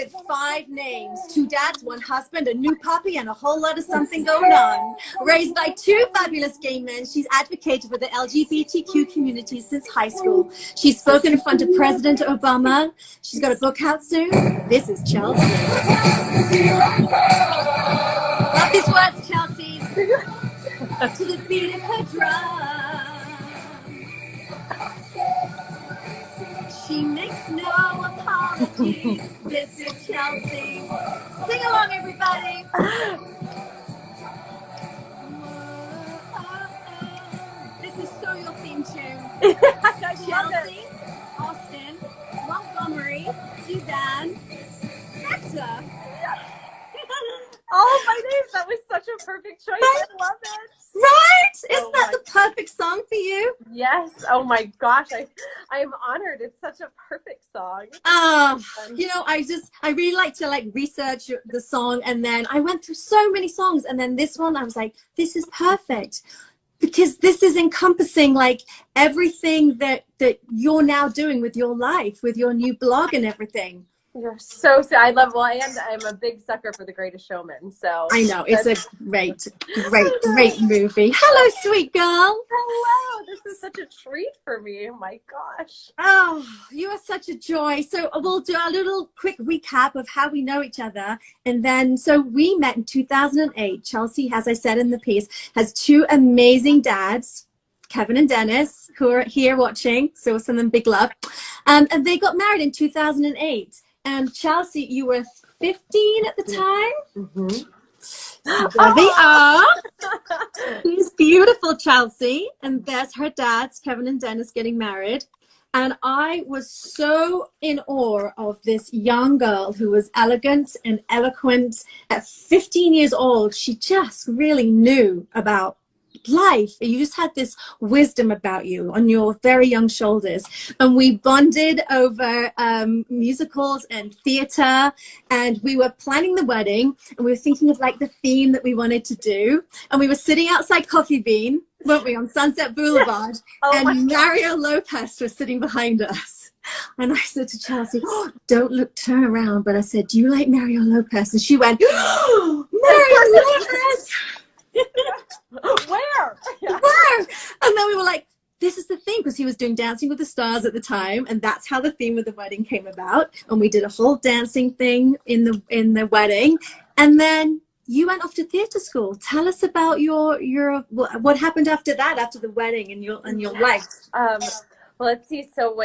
with 5 names, 2 dads, 1 husband, a new puppy, and a whole lot of something going on. Raised by 2 fabulous gay men, she's advocated for the LGBTQ community since high school. She's spoken in front of President Obama. She's got a book out soon. This is Chelsea. Love these words, Chelsea. To the beat of her drum. She makes no apologies. This is Chelsea. Sing along, everybody. This is so your theme tune. Chelsea, Austin, Montgomery, Duban, Wächter. Oh, my names. That was such a perfect choice. I love it. Right? Isn't that the perfect song for you? Yes. Oh my gosh. I am honored. It's such a perfect song. You know, I really like to research the song, and then I went through so many songs, and then this one I was like, this is perfect. Because this is encompassing like everything that you're now doing with your life, with your new blog and everything. You're so I love, well, and I'm a big sucker for The Greatest Showman, so. I know, it's a great movie. Hello, sweet girl. Hello, this is such a treat for me, oh my gosh. Oh, you are such a joy. So we'll do a little quick recap of how we know each other. And then, so we met in 2008. Chelsea, as I said in the piece, has 2 amazing dads, Kevin and Dennis, who are here watching, so send them big love. And they got married in 2008. And Chelsea, you were 15 at the time. Mm-hmm. There they are. She's beautiful, Chelsea. And there's her dads, Kevin and Dennis, getting married. And I was so in awe of this young girl who was elegant and eloquent. At 15 years old, she just really knew about life. You just had this wisdom about you on your very young shoulders, and we bonded over musicals and theater, and we were planning the wedding, and we were thinking of like the theme that we wanted to do, and we were sitting outside Coffee Bean, weren't we, on Sunset Boulevard. And Mario Lopez was sitting behind us. And I said to Chelsea, oh, don't look, turn around. But I said, do you like Mario Lopez? And she went, oh, Mario Lopez. Where? Where? And then we were like, this is the thing, because he was doing Dancing with the Stars at the time, and that's how the theme of the wedding came about. And we did a whole dancing thing in the wedding. And then you went off to theater school. Tell us about your what happened after that, after the wedding and your life. Well, let's see. So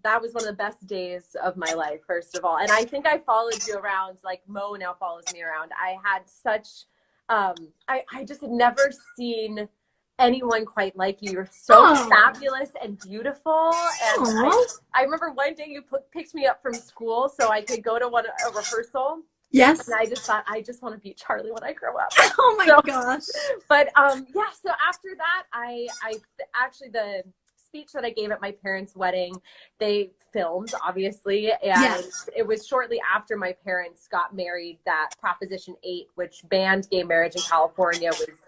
that was one of the best days of my life, first of all. And I think I followed you around like Mo now follows me around. I had such I just had never seen anyone quite like you. You're so fabulous and beautiful. And I remember one day you picked me up from school so I could go to a rehearsal. Yes. And I just thought, I just want to be Charlie when I grow up. Oh my gosh. But so after that, I actually, the speech that I gave at my parents' wedding, they filmed, obviously, and it was shortly after my parents got married that Proposition 8, which banned gay marriage in California, was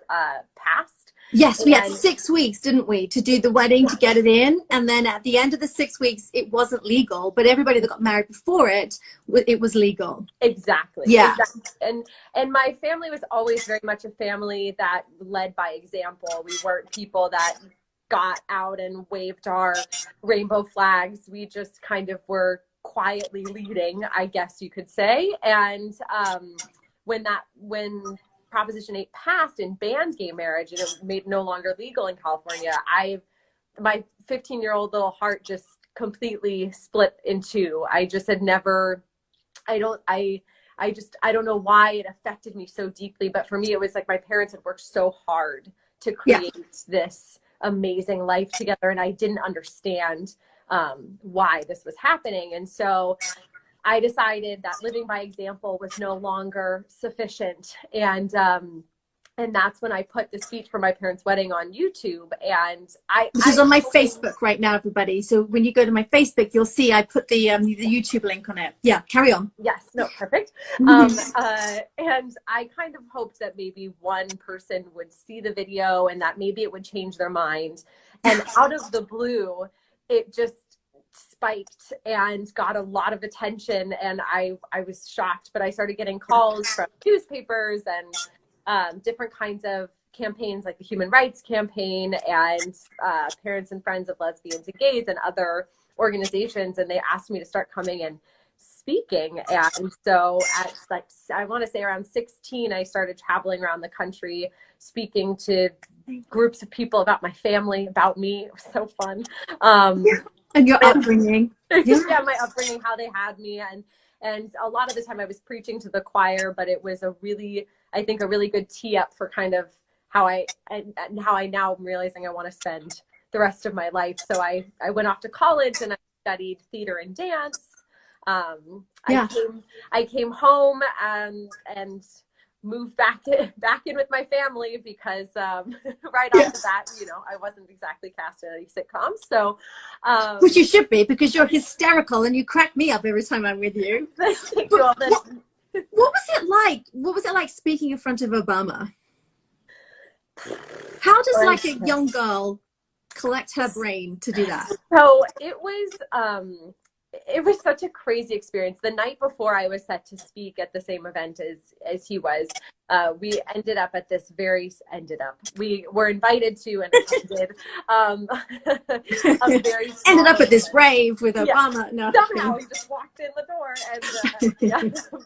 passed. Yes, we had 6 weeks, didn't we, to do the wedding, to get it in, and then at the end of the 6 weeks, it wasn't legal, but everybody that got married before it was legal. Exactly. Yeah. Exactly. And my family was always very much a family that led by example. We weren't people that got out and waved our rainbow flags. We just kind of were quietly leading, I guess you could say. And when Proposition 8 passed and banned gay marriage and it made no longer legal in California, my 15-year-old little heart just completely split in two. I just had never, I don't know why it affected me so deeply, but for me, it was like my parents had worked so hard to create this amazing life together, and I didn't understand why this was happening. And so I decided that living by example was no longer sufficient. And that's when I put the speech for my parents' wedding on YouTube. And which is on my Facebook right now, everybody. So when you go to my Facebook, you'll see I put the YouTube link on it. Yeah, carry on. Yes, no, perfect. And I kind of hoped that maybe one person would see the video and that maybe it would change their mind. And out of the blue, it just spiked and got a lot of attention, and I was shocked, but I started getting calls from newspapers and different kinds of campaigns like the Human Rights Campaign and Parents and Friends of Lesbians and Gays and other organizations, and they asked me to start coming and speaking. And so at like, I want to say around 16, I started traveling around the country speaking to groups of people about my family, about me. It was so fun. And your upbringing. Yeah, my upbringing, how they had me. And a lot of the time I was preaching to the choir, but it was I think a really good tee up for kind of how I now am realizing I want to spend the rest of my life. So I went off to college and I studied theater and dance. I came home and moved back in with my family because right off the bat, I wasn't exactly cast in any sitcoms. So, which you should be, because you're hysterical and you crack me up every time I'm with you. Thank you. What was it like? What was it like speaking in front of Obama? How does like a young girl collect her brain to do that? So it was such a crazy experience. The night before I was set to speak at the same event as he was, we we were invited to and attended a very ended up at this rave with Obama. Yeah, no, somehow he just walked in the door and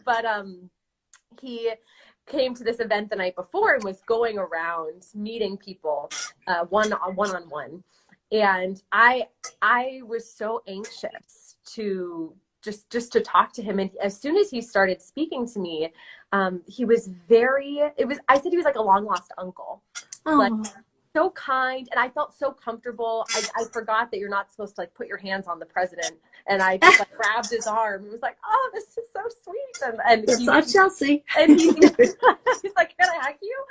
but he came to this event the night before and was going around meeting people one-on-one. And I was so anxious to just to talk to him. And as soon as he started speaking to me, he was I said he was like a long lost uncle, but so kind. And I felt so comfortable. I forgot that you're not supposed to like put your hands on the president. And I just like grabbed his arm and was like, oh, this is so sweet. And it's not Chelsea. And he's like, can I hug you?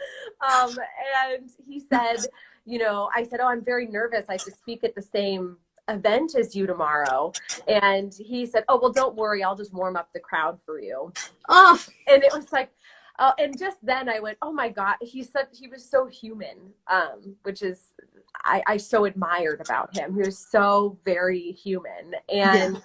And he said, I said, oh, I'm very nervous. I have to speak at the same event as you tomorrow. And he said, oh, well, don't worry. I'll just warm up the crowd for you. Oh, and it was like, and just then I went, oh my God, he was so human, which is, I so admired about him. He was so very human. And,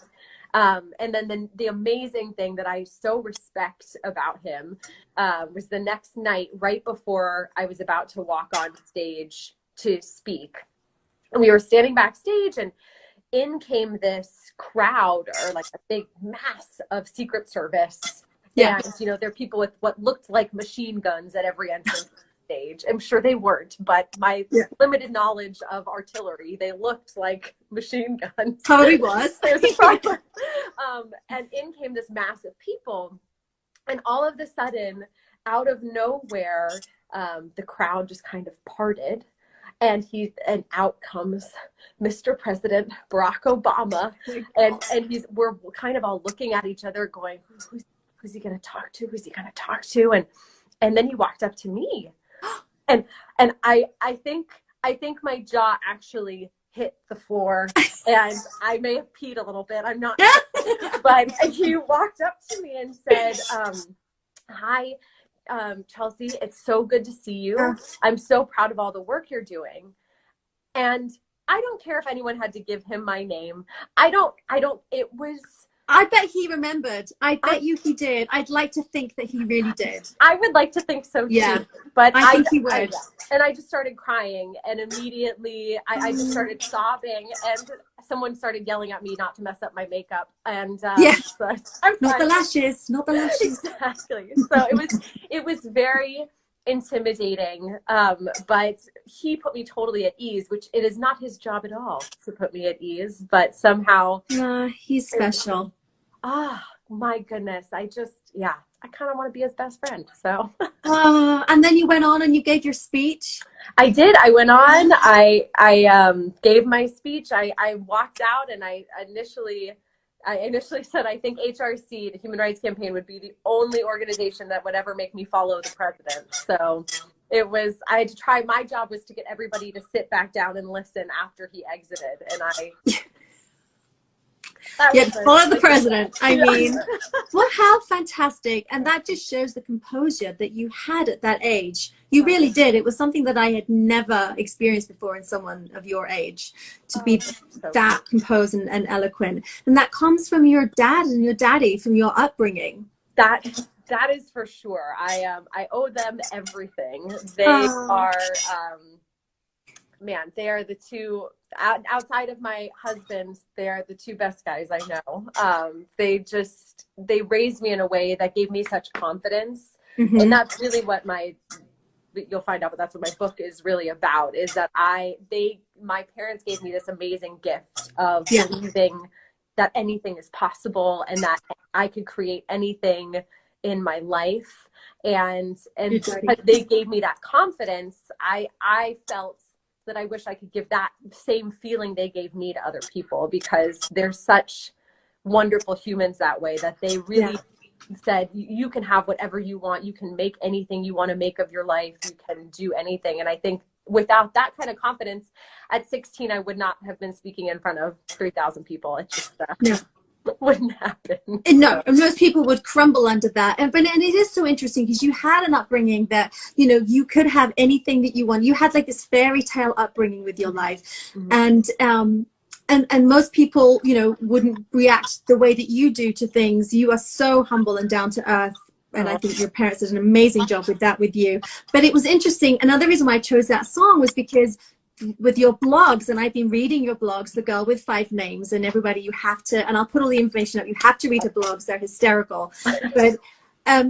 and then the amazing thing that I so respect about him, was the next night, right before I was about to walk on stage to speak. And we were standing backstage and in came this crowd, or like a big mass of Secret Service. Yeah. And, there are people with what looked like machine guns at every entrance stage. I'm sure they weren't, but my limited knowledge of artillery, they looked like machine guns. Probably was. And in came this mass of people. And all of a sudden, out of nowhere, the crowd just kind of parted. And out comes Mr. President Barack Obama, and we're kind of all looking at each other, going, "Who's he going to talk to? Who's he going to talk to?" And then he walked up to me, and I think my jaw actually hit the floor, and I may have peed a little bit. I'm not, but he walked up to me and said, "Hi. Chelsea, it's so good to see you. I'm so proud of all the work you're doing." And I don't care if anyone had to give him my name. I bet he remembered. I bet you he did. I'd like to think that he really did. I would like to think so too. Yeah, but I think he would. And I just started crying, and immediately I just started sobbing, and someone started yelling at me not to mess up my makeup. And yes, so not the lashes. Exactly. So it was very intimidating, but he put me totally at ease, which it is not his job at all to put me at ease, but somehow he's special. My goodness, I kind of want to be his best friend. So and then you went on and you gave your speech. I did. I went on, I gave my speech. I walked out, and I initially said, I think HRC, the Human Rights Campaign, would be the only organization that would ever make me follow the president. So I had to try. My job was to get everybody to sit back down and listen after he exited. And That Yeah, was follow the president. I yeah. mean, well, how fantastic. And that just shows the composure that you had at that age. You really did. It was something that I had never experienced before in someone of your age, to be So that composed and eloquent. And that comes from your dad and your daddy, from your upbringing. that is for sure. I owe them everything. They Oh, are man, they are the two outside of my husband, they are the two best guys I know. They raised me in a way that gave me such confidence. And mm-hmm. that's really what you'll find out, but that's what my book is really about, is that my parents gave me this amazing gift of Yeah. believing that anything is possible and that I could create anything in my life. And because they gave me that confidence, I felt that I wish I could give that same feeling they gave me to other people, because they're such wonderful humans that way, that they really said, you can have whatever you want. You can make anything you want to make of your life. You can do anything. And I think without that kind of confidence at 16, I would not have been speaking in front of 3,000 people. It just wouldn't happen. No, most people would crumble under that. And it is so interesting, because you had an upbringing that, you know, you could have anything that you want. You had like this fairy tale upbringing with your life. Mm-hmm. And most people, you know, wouldn't react the way that you do to things. You are so humble and down to earth. And I think your parents did an amazing job with that with you. But it was interesting. Another reason why I chose that song was because with your blogs, and I've been reading your blogs, The Girl with Five Names, and everybody, you have to, and I'll put all the information up, you have to read her blogs, they're hysterical. But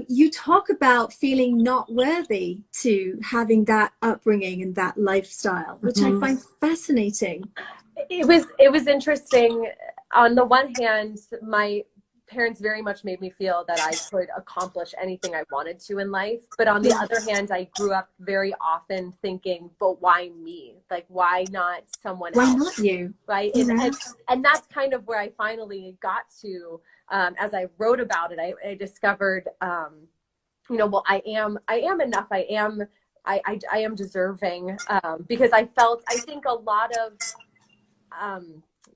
you talk about feeling not worthy to having that upbringing and that lifestyle, which I find fascinating. It was interesting. On the one hand, my parents very much made me feel that I could accomplish anything I wanted to in life. But on the other hand, I grew up very often thinking, but why me? Like, why not someone else? Why not you? Right. And that's kind of where I finally got to, as I wrote about it, I discovered, you know, well, I am enough. I am deserving, because I think a lot of,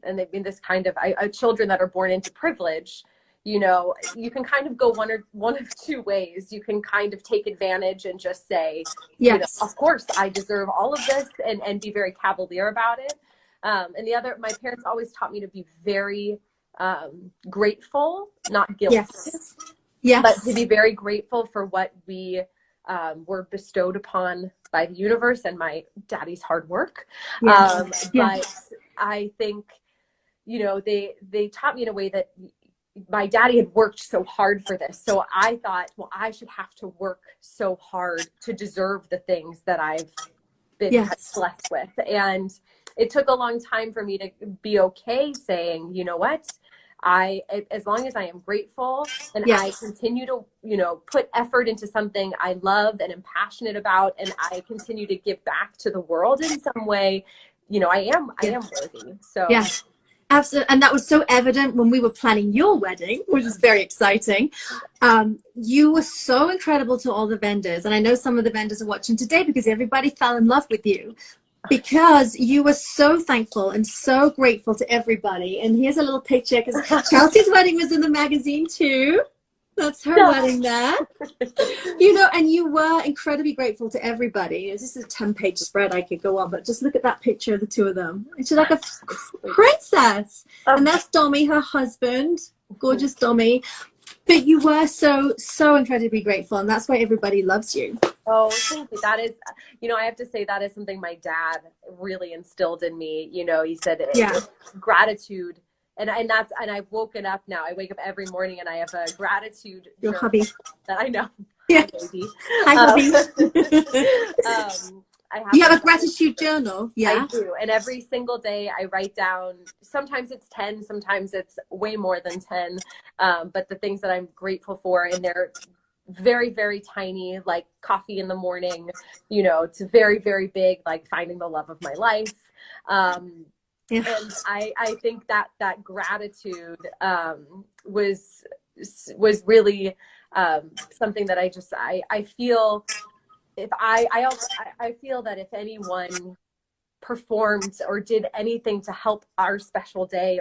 and they mean this kind of children that are born into privilege, you know, you can kind of go one of two ways. You can kind of take advantage and just say, you know, of course I deserve all of this, and be very cavalier about it. And the other, my parents always taught me to be very grateful, not guilty. But to be very grateful for what we were bestowed upon by the universe and my daddy's hard work. But I think, you know, they taught me in a way that my daddy had worked so hard for this. So I thought, well, I should have to work so hard to deserve the things that I've been blessed with. And it took a long time for me to be okay saying, you know what, as long as I am grateful and I continue to, you know, put effort into something I love and am passionate about, and I continue to give back to the world in some way, you know, I am worthy. So absolutely. And that was so evident when we were planning your wedding, which is very exciting. You were so incredible to all the vendors. And I know some of the vendors are watching today, because everybody fell in love with you, because you were so thankful and so grateful to everybody. And here's a little picture, because Chelsea's wedding was in the magazine too. That's her wedding there. You know, and you were incredibly grateful to everybody. This is a 10-page spread. I could go on, but just look at that picture of the two of them. She's like a princess. And that's Dommy, her husband. Gorgeous Dommy. But you were so incredibly grateful, and that's why everybody loves you. Oh, thank you. That is, you know, I have to say that is something my dad really instilled in me. You know, he said gratitude. And I've woken up now. I wake up every morning and I have a gratitude Your hubby that I know. Yeah. Hi, hubby. You have a gratitude journal? Yeah. I do. And every single day I write down, sometimes it's 10, sometimes it's way more than 10. But the things that I'm grateful for, and they're very, very tiny, like coffee in the morning, you know, to very, very big, like finding the love of my life. And I think that gratitude was really something that I feel, if I feel that if anyone performed or did anything to help our special day,